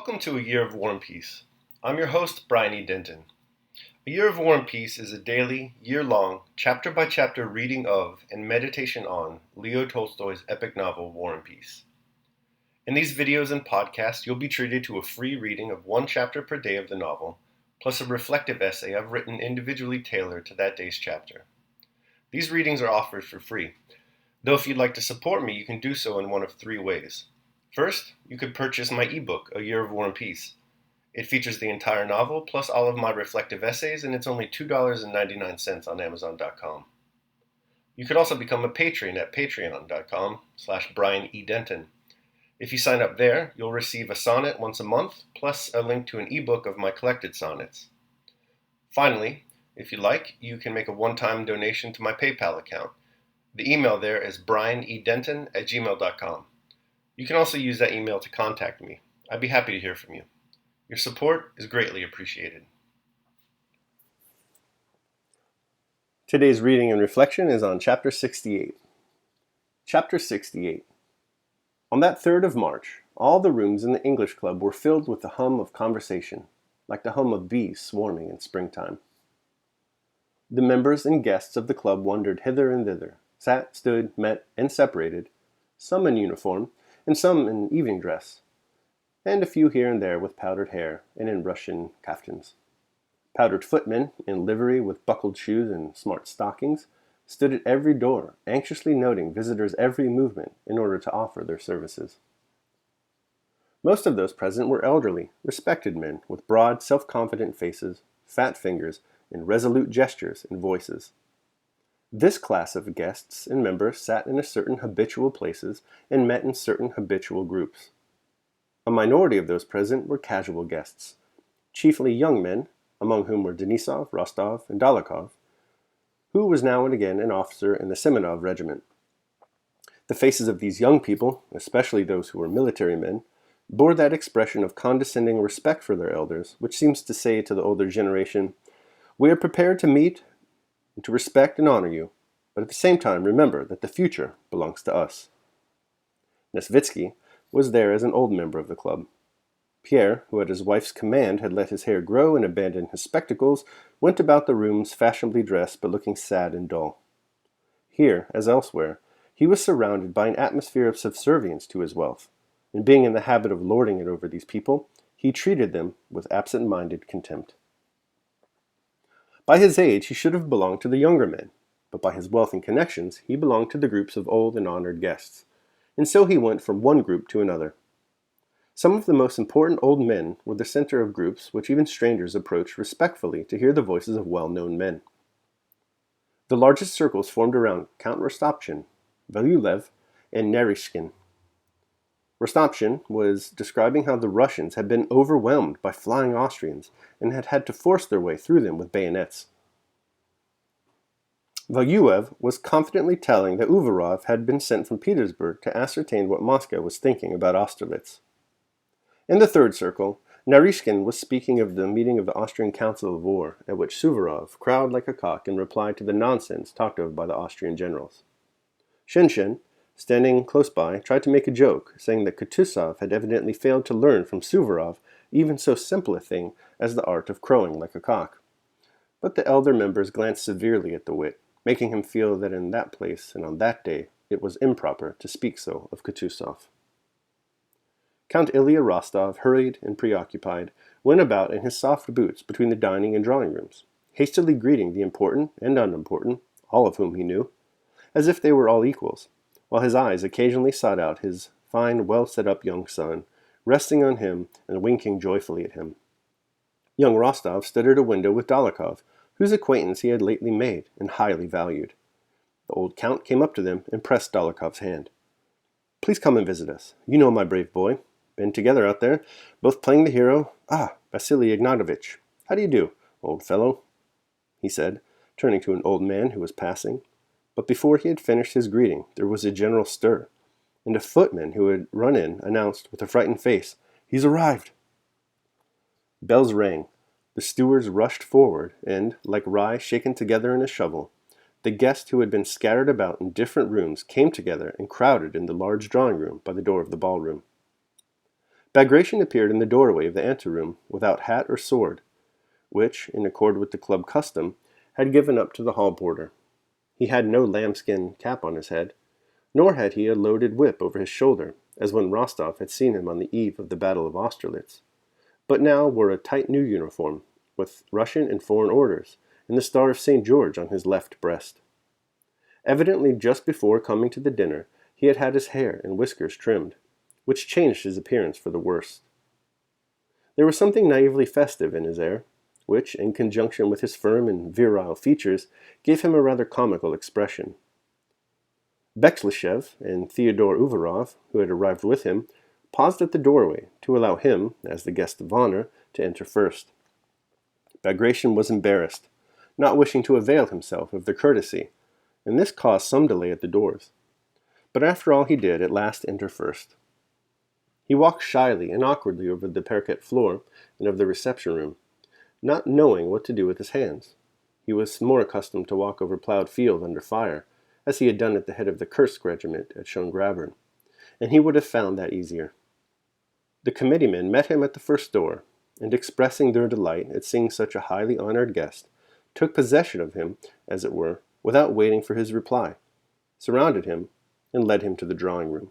Welcome to A Year of War and Peace. I'm your host, Brian E. Denton. A Year of War and Peace is a daily, year-long, chapter-by-chapter reading of and meditation on Leo Tolstoy's epic novel, War and Peace. In these videos and podcasts, you'll be treated to a free reading of one chapter per day of the novel, plus a reflective essay I've written individually tailored to that day's chapter. These readings are offered for free, though if you'd like to support me, you can do so in one of three ways. First, you could purchase my ebook, A Year of War and Peace. It features the entire novel, plus all of my reflective essays, and it's only $2.99 on Amazon.com. You could also become a patron at patreon.com/Brian E. Denton. If you sign up there, you'll receive a sonnet once a month, plus a link to an ebook of my collected sonnets. Finally, if you like, you can make a one-time donation to my PayPal account. The email there is brianedenton@gmail.com. You can also use that email to contact me. I'd be happy to hear from you. Your support is greatly appreciated. Today's reading and reflection is on Chapter 68. Chapter 68. On that 3rd of March, all the rooms in the English Club were filled with the hum of conversation, like the hum of bees swarming in springtime. The members and guests of the club wandered hither and thither, sat, stood, met, and separated, some in uniform, and some in evening dress, and a few here and there with powdered hair and in Russian kaftans. Powdered footmen, in livery with buckled shoes and smart stockings, stood at every door, anxiously noting visitors' every movement in order to offer their services. Most of those present were elderly, respected men with broad, self-confident faces, fat fingers, and resolute gestures and voices. This class of guests and members sat in certain habitual places and met in certain habitual groups. A minority of those present were casual guests, chiefly young men, among whom were Denisov, Rostov, and Dolokhov, who was now and again an officer in the Semenov regiment. The faces of these young people, especially those who were military men, bore that expression of condescending respect for their elders, which seems to say to the older generation, "We are prepared to meet and to respect and honor you, but at the same time remember that the future belongs to us." Nesvitsky was there as an old member of the club. Pierre, who at his wife's command had let his hair grow and abandoned his spectacles, went about the rooms fashionably dressed but looking sad and dull. Here, as elsewhere, he was surrounded by an atmosphere of subservience to his wealth, and being in the habit of lording it over these people, he treated them with absent-minded contempt. By his age, he should have belonged to the younger men, but by his wealth and connections, he belonged to the groups of old and honored guests, and so he went from one group to another. Some of the most important old men were the center of groups which even strangers approached respectfully to hear the voices of well-known men. The largest circles formed around Count Rostopchin, Valulev, and Narishkin. Rostopchin was describing how the Russians had been overwhelmed by flying Austrians and had had to force their way through them with bayonets. Valulev was confidently telling that Uvarov had been sent from Petersburg to ascertain what Moscow was thinking about Austerlitz. In the third circle, Narishkin was speaking of the meeting of the Austrian Council of War, at which Suvorov crowed like a cock in reply to the nonsense talked of by the Austrian generals. Shinshin, standing close by, tried to make a joke, saying that Kutuzov had evidently failed to learn from Suvorov even so simple a thing as the art of crowing like a cock. But the elder members glanced severely at the wit, making him feel that in that place and on that day it was improper to speak so of Kutuzov. Count Ilya Rostov, hurried and preoccupied, went about in his soft boots between the dining and drawing rooms, hastily greeting the important and unimportant, all of whom he knew, as if they were all equals, while his eyes occasionally sought out his fine, well-set-up young son, resting on him and winking joyfully at him. Young Rostov stood at a window with Dolokhov, whose acquaintance he had lately made and highly valued. The old count came up to them and pressed Dolokhov's hand. "Please come and visit us. You know my brave boy. Been together out there, both playing the hero. Ah, Vasily Ignatovich. How do you do, old fellow?" he said, turning to an old man who was passing. But before he had finished his greeting, there was a general stir, and a footman who had run in announced with a frightened face, "He's arrived." Bells rang. The stewards rushed forward, and, like rye shaken together in a shovel, the guests who had been scattered about in different rooms came together and crowded in the large drawing room by the door of the ballroom. Bagration appeared in the doorway of the anteroom without hat or sword, which, in accord with the club custom, had given up to the hall porter. He had no lambskin cap on his head, nor had he a loaded whip over his shoulder, as when Rostov had seen him on the eve of the Battle of Austerlitz, but now wore a tight new uniform, with Russian and foreign orders, and the Star of St. George on his left breast. Evidently just before coming to the dinner, he had had his hair and whiskers trimmed, which changed his appearance for the worse. There was something naively festive in his air, which, in conjunction with his firm and virile features, gave him a rather comical expression. Bekslishev and Theodore Uvarov, who had arrived with him, paused at the doorway to allow him, as the guest of honor, to enter first. Bagration was embarrassed, not wishing to avail himself of their courtesy, and this caused some delay at the doors. But after all he did at last enter first. He walked shyly and awkwardly over the parquet floor and of the reception room, not knowing what to do with his hands. He was more accustomed to walk over plowed field under fire, as he had done at the head of the Kursk regiment at Schöngrabern, and he would have found that easier. The committeemen met him at the first door, and expressing their delight at seeing such a highly honored guest, took possession of him, as it were, without waiting for his reply, surrounded him, and led him to the drawing-room.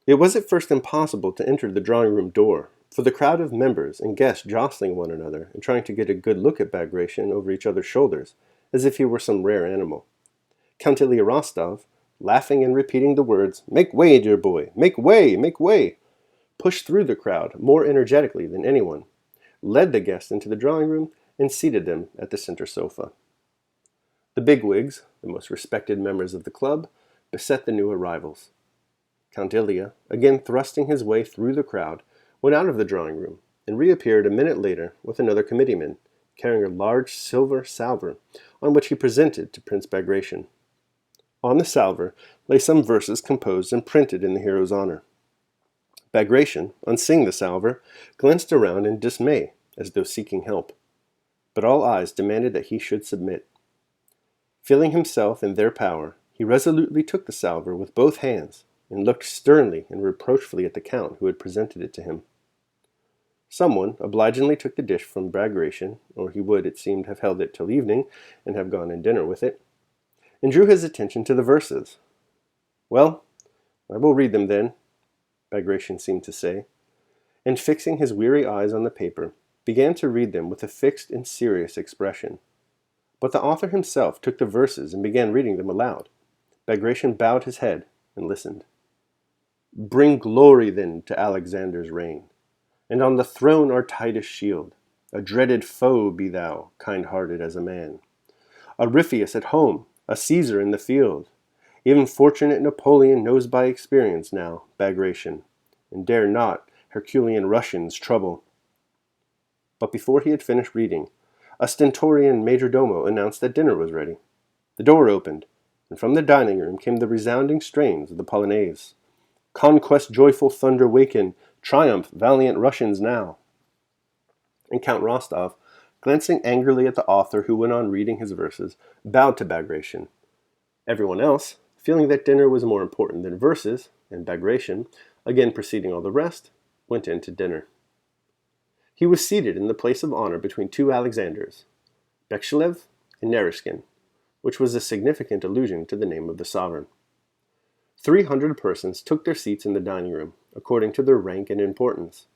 It was at first impossible to enter the drawing-room door, for the crowd of members and guests jostling one another and trying to get a good look at Bagration over each other's shoulders, as if he were some rare animal. Count Ilya Rostov, laughing and repeating the words, "Make way, dear boy! Make way! Make way!" pushed through the crowd more energetically than anyone, led the guests into the drawing-room, and seated them at the center sofa. The bigwigs, the most respected members of the club, beset the new arrivals. Count Ilya, again thrusting his way through the crowd, went out of the drawing-room, and reappeared a minute later with another committeeman, carrying a large silver salver, on which he presented to Prince Bagration. On the salver lay some verses composed and printed in the hero's honor. Bagration, on seeing the salver, glanced around in dismay, as though seeking help. But all eyes demanded that he should submit. Feeling himself in their power, he resolutely took the salver with both hands, and looked sternly and reproachfully at the count who had presented it to him. Someone obligingly took the dish from Bagration, or he would, it seemed, have held it till evening, and have gone and dinner with it, and drew his attention to the verses. "Well, I will read them then," Bagration seemed to say, and fixing his weary eyes on the paper, began to read them with a fixed and serious expression. But the author himself took the verses and began reading them aloud. Bagration bowed his head and listened. "Bring glory then to Alexander's reign, and on the throne our Titus shield. A dreaded foe be thou, kind-hearted as a man. A Ripheus at home, a Caesar in the field. Even fortunate Napoleon knows by experience now, Bagration, and dare not Herculean Russians trouble." But before he had finished reading, a stentorian majordomo announced that dinner was ready. The door opened, and from the dining room came the resounding strains of the Polonaise. "Conquest joyful thunder waken, triumph valiant Russians now." And Count Rostov, glancing angrily at the author who went on reading his verses, bowed to Bagration. Everyone else, feeling that dinner was more important than verses, and Bagration, again preceding all the rest, went in to dinner. He was seated in the place of honor between two Alexanders, Bekshilev and Naryshkin, which was a significant allusion to the name of the sovereign. 300 persons took their seats in the dining room, according to their rank and importance.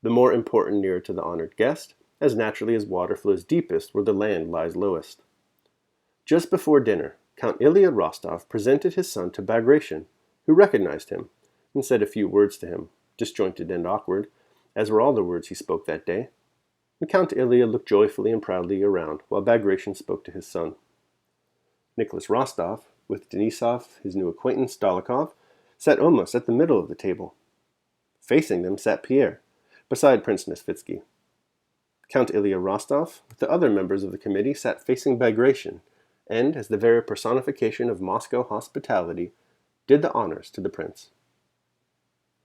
The more important nearer to the honored guest, as naturally as water flows deepest where the land lies lowest. Just before dinner, Count Ilya Rostov presented his son to Bagration, who recognized him, and said a few words to him, disjointed and awkward, as were all the words he spoke that day. And Count Ilya looked joyfully and proudly around, while Bagration spoke to his son. Nicholas Rostov, with Denisov, his new acquaintance Dólokhov, sat almost at the middle of the table. Facing them sat Pierre, beside Prince Nesvitsky. Count Ilya Rostov, with the other members of the committee, sat facing Bagration, and, as the very personification of Moscow hospitality, did the honors to the prince.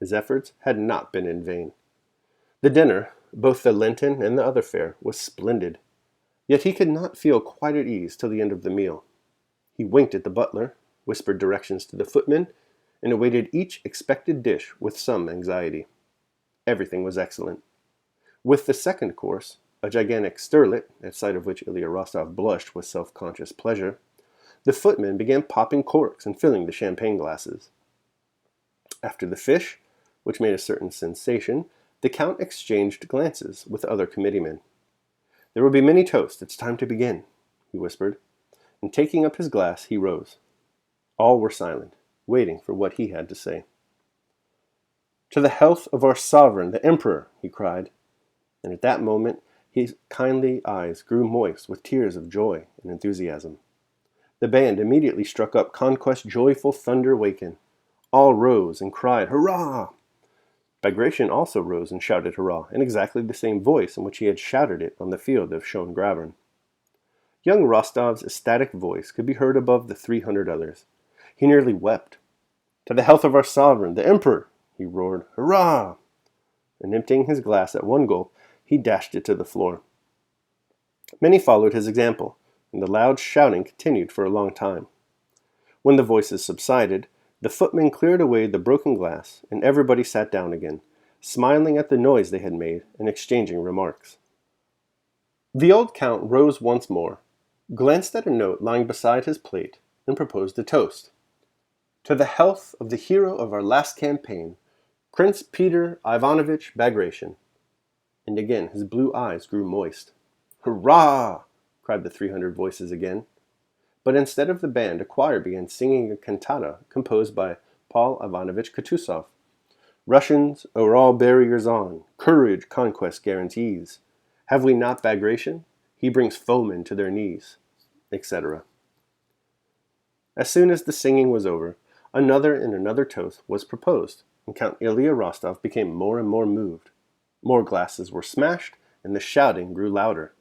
His efforts had not been in vain. The dinner, both the Lenten and the other fare, was splendid, yet he could not feel quite at ease till the end of the meal. He winked at the butler, whispered directions to the footman, and awaited each expected dish with some anxiety. Everything was excellent. With the second course, a gigantic sterlet, at sight of which Ilya Rostov blushed with self-conscious pleasure, the footmen began popping corks and filling the champagne glasses. After the fish, which made a certain sensation, the Count exchanged glances with the other committeemen. "There will be many toasts. It's time to begin," he whispered, and taking up his glass, he rose. All were silent, waiting for what he had to say. "To the health of our sovereign, the Emperor!" he cried, and at that moment his kindly eyes grew moist with tears of joy and enthusiasm. The band immediately struck up Conquest Joyful Thunder Waken. All rose and cried, "Hurrah!" Bagration also rose and shouted hurrah, in exactly the same voice in which he had shouted it on the field of Schön-Grabern. Young Rostov's ecstatic voice could be heard above the 300 others. He nearly wept. "To the health of our sovereign, the Emperor!" he roared, "Hurrah!" And emptying his glass at one gulp, he dashed it to the floor. Many followed his example, and the loud shouting continued for a long time. When the voices subsided, the footmen cleared away the broken glass, and everybody sat down again, smiling at the noise they had made and exchanging remarks. The old Count rose once more, glanced at a note lying beside his plate, and proposed a toast. "To the health of the hero of our last campaign, Prince Peter Ivanovich Bagration." And again his blue eyes grew moist. "Hurrah!" cried the 300 voices again. But instead of the band, a choir began singing a cantata composed by Paul Ivanovich Kutuzov. "Russians, o'er all barriers on, courage conquest guarantees. Have we not Bagration? He brings foemen to their knees," etc. As soon as the singing was over, another and another toast was proposed, and Count Ilya Rostov became more and more moved. More glasses were smashed, and the shouting grew louder.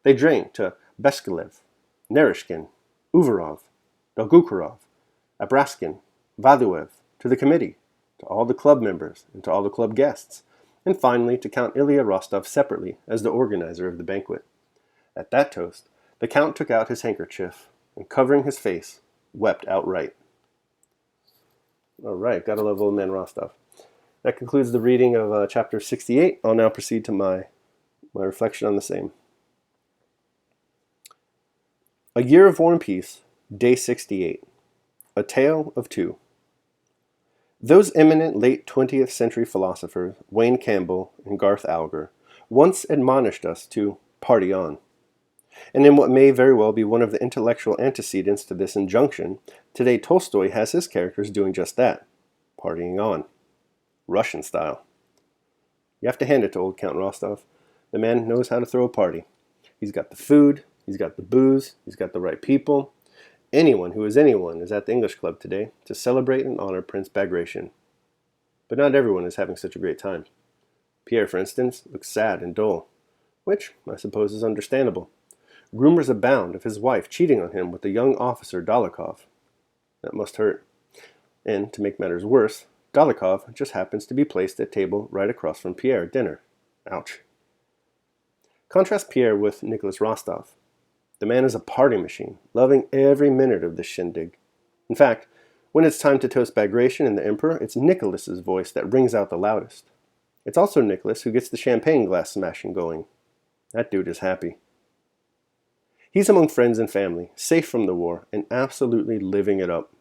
They drank to Beskalev, Narishkin, Uvarov, Dolgukharov, Abraskin, Valuev, to the committee, to all the club members, and to all the club guests, and finally to Count Ilya Rostov separately as the organizer of the banquet. At that toast, the Count took out his handkerchief, and covering his face, wept outright. All right, gotta love old man Rostov. That concludes the reading of chapter 68. I'll now proceed to my reflection on the same. A Year of War and Peace, Day 68. A Tale of Two. Those eminent late 20th century philosophers, Wayne Campbell and Garth Alger, once admonished us to party on. And in what may very well be one of the intellectual antecedents to this injunction, today Tolstoy has his characters doing just that, partying on. Russian style. You have to hand it to old Count Rostov. The man knows how to throw a party. He's got the food, he's got the booze, he's got the right people. Anyone who is anyone is at the English Club today to celebrate and honor Prince Bagration. But not everyone is having such a great time. Pierre, for instance, looks sad and dull, which I suppose is understandable. Rumors abound of his wife cheating on him with the young officer Dolokhov. That must hurt. And, to make matters worse, Dolokhov just happens to be placed at table right across from Pierre at dinner. Ouch. Contrast Pierre with Nicholas Rostov. The man is a party machine, loving every minute of this shindig. In fact, when it's time to toast Bagration and the Emperor, it's Nicholas's voice that rings out the loudest. It's also Nicholas who gets the champagne glass smashing going. That dude is happy. He's among friends and family, safe from the war, and absolutely living it up.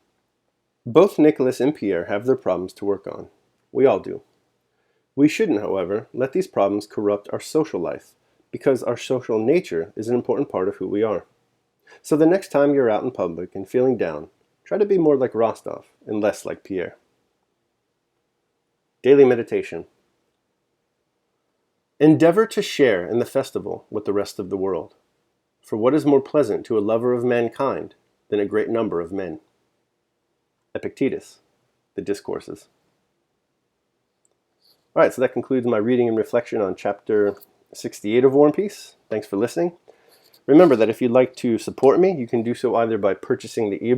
Both Nicholas and Pierre have their problems to work on. We all do. We shouldn't, however, let these problems corrupt our social life, because our social nature is an important part of who we are. So the next time you're out in public and feeling down, try to be more like Rostov and less like Pierre. Daily Meditation. Endeavor to share in the festival with the rest of the world. For what is more pleasant to a lover of mankind than a great number of men? Epictetus, The Discourses. All right, so that concludes my reading and reflection on chapter 68 of War and Peace. Thanks for listening. Remember that if you'd like to support me, you can do so either by purchasing the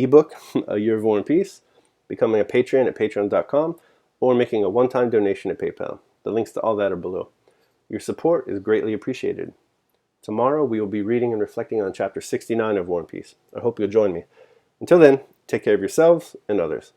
ebook, A Year of War and Peace, becoming a patron at patreon.com, or making a one-time donation at PayPal. The links to all that are below. Your support is greatly appreciated. Tomorrow we will be reading and reflecting on chapter 69 of War and Peace. I hope you'll join me. Until then, take care of yourselves and others.